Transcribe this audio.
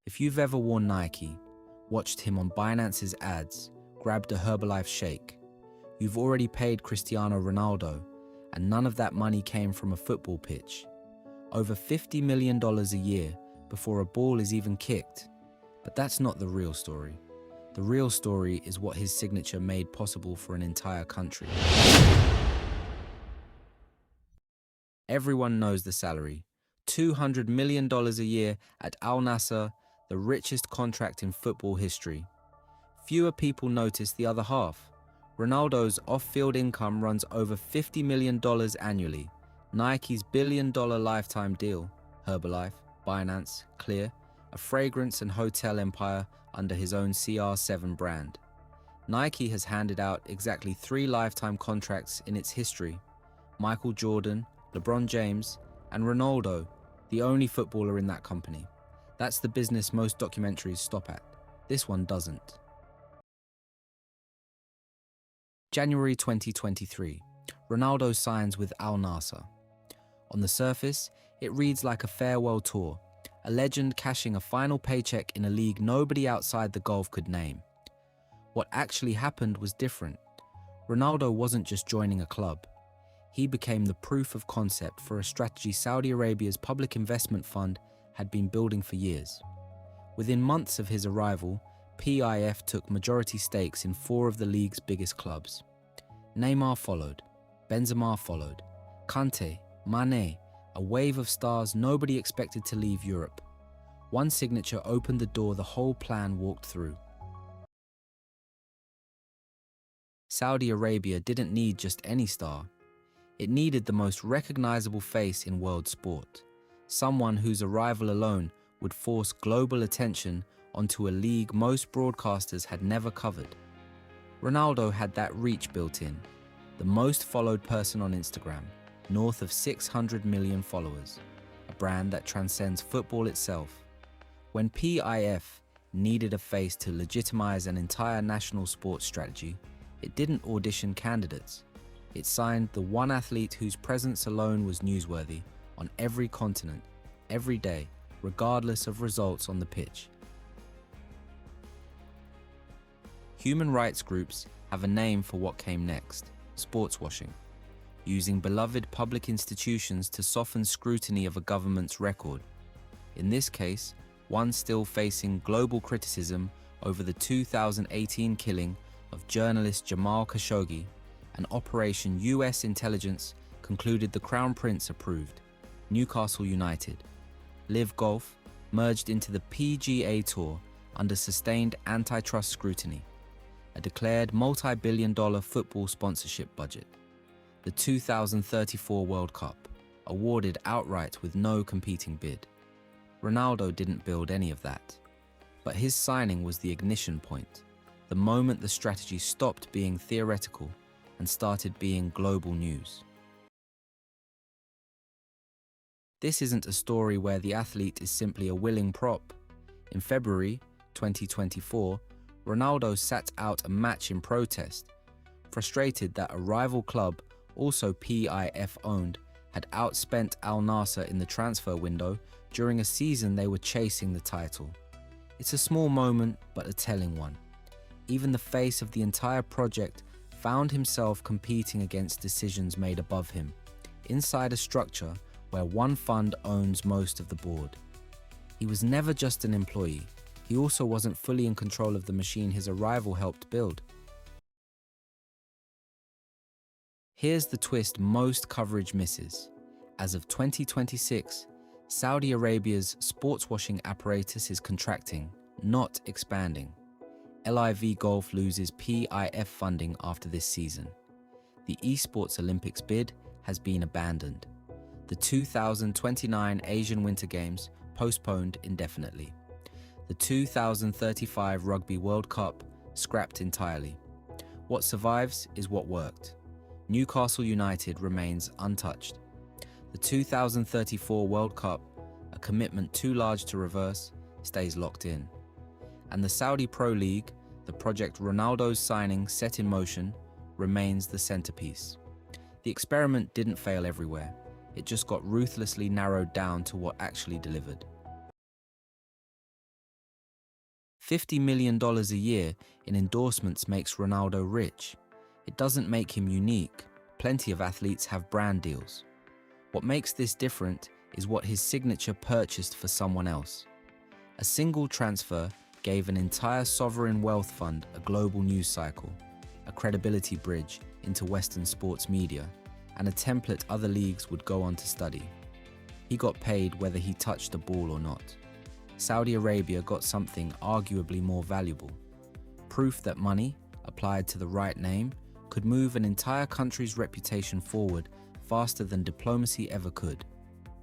If you've ever worn Nike, watched him on Binance's ads, grabbed a Herbalife shake, you've already paid Cristiano Ronaldo, and none of that money came from a football pitch. Over $50 million a year before a ball is even kicked. But that's not the real story. The real story is what his signature made possible for an entire country. Everyone knows the salary. $200 million a year at Al-Nassr, the richest contract in football history. Fewer people notice the other half. Ronaldo's off-field income runs over $50 million annually. Nike's billion-dollar lifetime deal, Herbalife, Binance, Clear, a fragrance and hotel empire under his own CR7 brand. Nike has handed out exactly 3 lifetime contracts in its history. Michael Jordan, LeBron James, and Ronaldo, the only footballer in that company. That's the business most documentaries stop at. This one doesn't. January 2023, Ronaldo signs with Al-Nassr. On the surface, it reads like a farewell tour, a legend cashing a final paycheck in a league nobody outside the Gulf could name. What actually happened was different. Ronaldo wasn't just joining a club. He became the proof of concept for a strategy Saudi Arabia's public investment fund had been building for years. Within months of his arrival, PIF took majority stakes in 4 of the league's biggest clubs. Neymar followed, Benzema followed, Kante, Mane, a wave of stars nobody expected to leave Europe. One signature opened the door the whole plan walked through. Saudi Arabia didn't need just any star. It needed the most recognizable face in world sport, someone whose arrival alone would force global attention onto a league most broadcasters had never covered. Ronaldo had that reach built in, the most followed person on Instagram, north of 600 million followers, a brand that transcends football itself. When PIF needed a face to legitimize an entire national sports strategy, it didn't audition candidates. It signed the one athlete whose presence alone was newsworthy on every continent, every day, regardless of results on the pitch. Human rights groups have a name for what came next: sports washing, using beloved public institutions to soften scrutiny of a government's record. In this case, one still facing global criticism over the 2018 killing of journalist Jamal Khashoggi, an Operation US Intelligence concluded the Crown Prince approved. Newcastle United, Live Golf, merged into the PGA Tour under sustained antitrust scrutiny. A declared multi-billion-dollar football sponsorship budget. The 2034 World Cup, awarded outright with no competing bid. Ronaldo didn't build any of that. But his signing was the ignition point, the moment the strategy stopped being theoretical and started being global news. This isn't a story where the athlete is simply a willing prop. In February 2024, Ronaldo sat out a match in protest, frustrated that a rival club, also PIF-owned, had outspent Al-Nassr in the transfer window during a season they were chasing the title. It's a small moment, but a telling one. Even the face of the entire project found himself competing against decisions made above him, inside a structure where one fund owns most of the board. He was never just an employee. He also wasn't fully in control of the machine his arrival helped build. Here's the twist most coverage misses. As of 2026, Saudi Arabia's sports washing apparatus is contracting, not expanding. LIV Golf loses PIF funding after this season. The Esports Olympics bid has been abandoned. The 2029 Asian Winter Games postponed indefinitely. The 2035 Rugby World Cup scrapped entirely. What survives is what worked. Newcastle United remains untouched. The 2034 World Cup, a commitment too large to reverse, stays locked in. And the Saudi Pro League, the project Ronaldo's signing set in motion, remains the centerpiece. The experiment didn't fail everywhere. It just got ruthlessly narrowed down to what actually delivered. $50 million a year in endorsements makes Ronaldo rich. It doesn't make him unique. Plenty of athletes have brand deals. What makes this different is what his signature purchased for someone else. A single transfer gave an entire sovereign wealth fund a global news cycle, a credibility bridge into Western sports media, and a template other leagues would go on to study. He got paid whether he touched the ball or not. Saudi Arabia got something arguably more valuable: proof that money, applied to the right name, could move an entire country's reputation forward faster than diplomacy ever could.